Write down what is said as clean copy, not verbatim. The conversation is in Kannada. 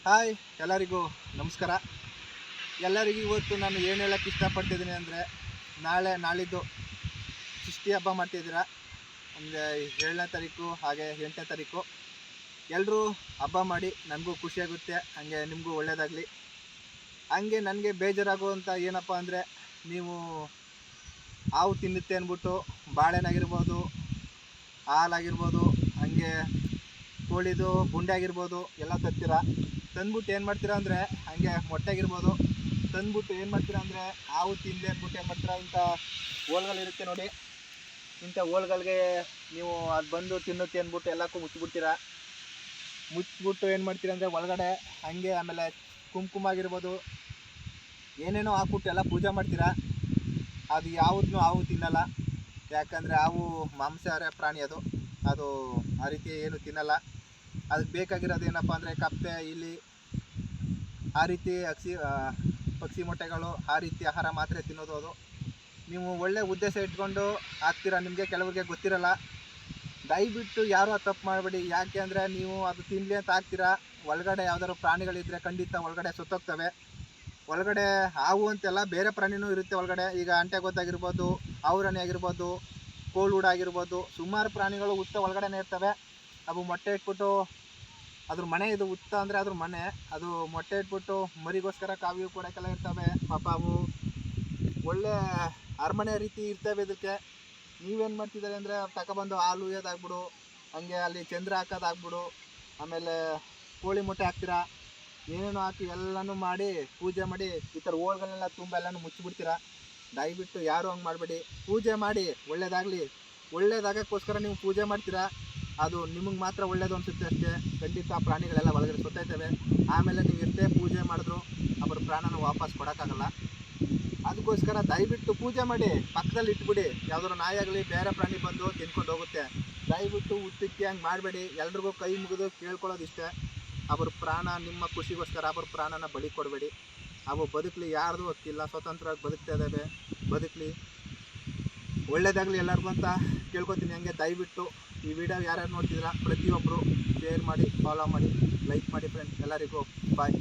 ಹಾಯ್ ಎಲ್ಲರಿಗೂ ನಮಸ್ಕಾರ. ಎಲ್ಲರಿಗೂ ಇವತ್ತು ನಾನು ಏನು ಹೇಳೋಕ್ಕೆ ಇಷ್ಟಪಡ್ತಿದ್ದೀನಿ ಅಂದರೆ, ನಾಳಿದ್ದು ಷಷ್ಠಿ ಹಬ್ಬ ಮಾಡ್ತಿದ್ದೀರಾ. ಅಂದರೆ 7ನೇ ತಾರೀಕು ಹಾಗೆ 8ನೇ ತಾರೀಕು ಎಲ್ಲರೂ ಹಬ್ಬ ಮಾಡಿ. ನನಗೂ ಖುಷಿಯಾಗುತ್ತೆ, ಹಾಗೆ ನಿಮಗೂ ಒಳ್ಳೆಯದಾಗಲಿ. ಹಾಗೆ ನನಗೆ ಬೇಜಾರಾಗುವಂಥ ಏನಪ್ಪ ಅಂದರೆ, ನೀವು ಹಾವು ತಿನ್ನುತ್ತೆ ಅಂದ್ಬಿಟ್ಟು ಬಾಳೆನಾಗಿರ್ಬೋದು, ಹಾಲಾಗಿರ್ಬೋದು, ಹಾಗೆ ಕೋಳಿದು ಬುಂಡೆ ಆಗಿರ್ಬೋದು ಎಲ್ಲ ತಂದ್ಬಿಟ್ಟು ಏನು ಮಾಡ್ತೀರಾ ಅಂದರೆ, ಹಾಗೆ ಮೊಟ್ಟೆ ಆಗಿರ್ಬೋದು ತಂದ್ಬಿಟ್ಟು ಏನು ಮಾಡ್ತೀರಾ ಅಂದರೆ, ಹಾವು ತಿಂದೆ ಅಂದ್ಬಿಟ್ಟು ಏನು ಮಾಡ್ತೀರಾ, ಇಂಥ ಹೋಲ್ಗಳಿರುತ್ತೆ ನೋಡಿ, ಇಂಥ ಹೋಲ್ಗಳಿಗೆ ನೀವು ಅದು ಬಂದು ತಿನ್ನುತ್ತೆ ಅಂದ್ಬಿಟ್ಟು ಎಲ್ಲಕ್ಕೂ ಮುಚ್ಚಿಬಿಟ್ಟು ಏನು ಮಾಡ್ತೀರಾ ಅಂದರೆ ಒಳಗಡೆ ಹಾಗೆ ಆಮೇಲೆ ಕುಂಕುಮ ಆಗಿರ್ಬೋದು ಏನೇನೋ ಹಾಕ್ಬಿಟ್ಟು ಎಲ್ಲ ಪೂಜೆ ಮಾಡ್ತೀರಾ. ಅದು ಯಾವುದನ್ನೂ ಹಾವು ತಿನ್ನಲ್ಲ, ಯಾಕಂದರೆ ಹಾವು ಮಾಂಸಾಹಾರ ಪ್ರಾಣಿ, ಅದು ಆ ರೀತಿ ಏನು ತಿನ್ನಲ್ಲ. ಅದಕ್ಕೆ ಬೇಕಾಗಿರೋದು ಏನಪ್ಪ ಅಂದರೆ ಕಪ್ಪೆ, ಇಲಿ, ಆ ರೀತಿ ಪಕ್ಷಿ ಮೊಟ್ಟೆಗಳು, ಆ ರೀತಿ ಆಹಾರ ಮಾತ್ರ ತಿನ್ನೋದು. ಅದು ನೀವು ಒಳ್ಳೆ ಉದ್ದೇಶ ಇಟ್ಕೊಂಡು ಹಾಕ್ತೀರಾ, ನಿಮಗೆ ಕೆಲವರಿಗೆ ಗೊತ್ತಿರಲ್ಲ. ದಯವಿಟ್ಟು ಯಾರೂ ಅದು ತಪ್ಪು ಮಾಡಬೇಡಿ. ಯಾಕೆ ಅಂದರೆ ನೀವು ಅದು ತಿನ್ನಲಿ ಅಂತ ಹಾಕ್ತೀರಾ, ಒಳಗಡೆ ಯಾವ್ದಾದ್ರು ಪ್ರಾಣಿಗಳಿದ್ದರೆ ಖಂಡಿತ ಒಳಗಡೆ ಸುತ್ತೋಗ್ತವೆ. ಒಳಗಡೆ ಹಾವು ಅಂತೆಲ್ಲ ಬೇರೆ ಪ್ರಾಣಿನೂ ಇರುತ್ತೆ ಒಳಗಡೆ. ಈಗ ಅಂಟೆಗೊದ್ದಾಗಿರ್ಬೋದು, ಔರಣಿ ಆಗಿರ್ಬೋದು, ಕೋಳುಡ ಆಗಿರ್ಬೋದು, ಸುಮಾರು ಪ್ರಾಣಿಗಳು ಹುತ್ತ ಒಳಗಡೆನೇ ಇರ್ತವೆ. ಅವು ಮೊಟ್ಟೆ ಇಟ್ಬಿಟ್ಟು ಅದ್ರ ಮನೆ, ಇದು ಹುತ್ತ ಅಂದರೆ ಅದ್ರ ಮನೆ, ಅದು ಮೊಟ್ಟೆ ಇಟ್ಬಿಟ್ಟು ಮರಿಗೋಸ್ಕರ ಕಾವು ಕೊಡೋಕ್ಕೆಲ್ಲ ಇರ್ತವೆ. ಪಾಪ ಅವು ಒಳ್ಳೆ ಅರಮನೆ ರೀತಿ ಇರ್ತವೆ. ಇದಕ್ಕೆ ನೀವೇನು ಮಾಡ್ತಿದ್ದಾರೆ ಅಂದರೆ ತಗೊಬಂದು ಹಾಲು ಉಯ್ಯೋದಾಗ್ಬಿಡು, ಹಾಗೆ ಅಲ್ಲಿ ಚಂದ್ರ ಹಾಕೋದಾಗ್ಬಿಡು, ಆಮೇಲೆ ಕೋಳಿ ಮೊಟ್ಟೆ ಹಾಕ್ತೀರಾ, ಏನೇನು ಹಾಕಿ ಎಲ್ಲನೂ ಮಾಡಿ ಪೂಜೆ ಮಾಡಿ ಈ ಥರ ಹೋಳ್ಗಳನ್ನೆಲ್ಲ ತುಂಬ ಎಲ್ಲನೂ ಮುಚ್ಚಿಬಿಡ್ತೀರಾ. ದಯವಿಟ್ಟು ಯಾರೂ ಹಂಗೆ ಮಾಡಬೇಡಿ. ಪೂಜೆ ಮಾಡಿ ಒಳ್ಳೇದಾಗೋಕ್ಕೋಸ್ಕರ ನೀವು ಪೂಜೆ ಮಾಡ್ತೀರಾ. ಅದು ನಿಮಗೆ ಮಾತ್ರ ಒಳ್ಳೇದು ಅನಿಸುತ್ತೆ ಅಷ್ಟೇ. ಖಂಡಿತ ಪ್ರಾಣಿಗಳೆಲ್ಲ ಒಳಗಡೆ ಸುತ್ತೈತವೆ. ಆಮೇಲೆ ನೀವು ಎಷ್ಟೇ ಪೂಜೆ ಮಾಡಿದ್ರು ಅವ್ರ ಪ್ರಾಣನ ವಾಪಸ್ ಕೊಡೋಕ್ಕಾಗಲ್ಲ. ಅದಕ್ಕೋಸ್ಕರ ದಯವಿಟ್ಟು ಪೂಜೆ ಮಾಡಿ ಪಕ್ಕದಲ್ಲಿ ಇಟ್ಬಿಡಿ. ಯಾವುದಾದ್ರು ನಾಯಿ ಆಗಲಿ ಬೇರೆ ಪ್ರಾಣಿ ಬಂದು ತಿನ್ಕೊಂಡು ಹೋಗುತ್ತೆ. ದಯವಿಟ್ಟು ಹುತ್ತಕ್ಕೆ ಹಂಗೆ ಮಾಡಬೇಡಿ. ಎಲ್ರಿಗೂ ಕೈ ಮುಗಿದು ಕೇಳ್ಕೊಳ್ಳೋದಿಷ್ಟೇ, ಅವ್ರ ಪ್ರಾಣ ನಿಮ್ಮ ಖುಷಿಗೋಸ್ಕರ ಅವ್ರ ಪ್ರಾಣನ ಬಲಿ ಕೊಡಬೇಡಿ. ಅವು ಬದುಕಲಿ, ಯಾರ್ದು ಹಕ್ಕಿಲ್ಲ, ಸ್ವತಂತ್ರವಾಗಿ ಬದುಕ್ತಾ ಇದ್ದಾವೆ, ಬದುಕಲಿ, ಒಳ್ಳೇದಾಗಲಿ ಎಲ್ಲರಿಗೂ ಅಂತ ಕೇಳ್ಕೊತೀನಿ. ಹಂಗೆ ದಯವಿಟ್ಟು ಈ ವಿಡಿಯೋ ಯಾರ್ಯಾರು ನೋಡ್ತಿದ್ದೀರಾ ಪ್ರತಿಯೊಬ್ಬರು ಶೇರ್ ಮಾಡಿ, ಫಾಲೋ ಮಾಡಿ, ಲೈಕ್ ಮಾಡಿ ಫ್ರೆಂಡ್ಸ್. ಎಲ್ಲರಿಗೂ ಬಾಯ್.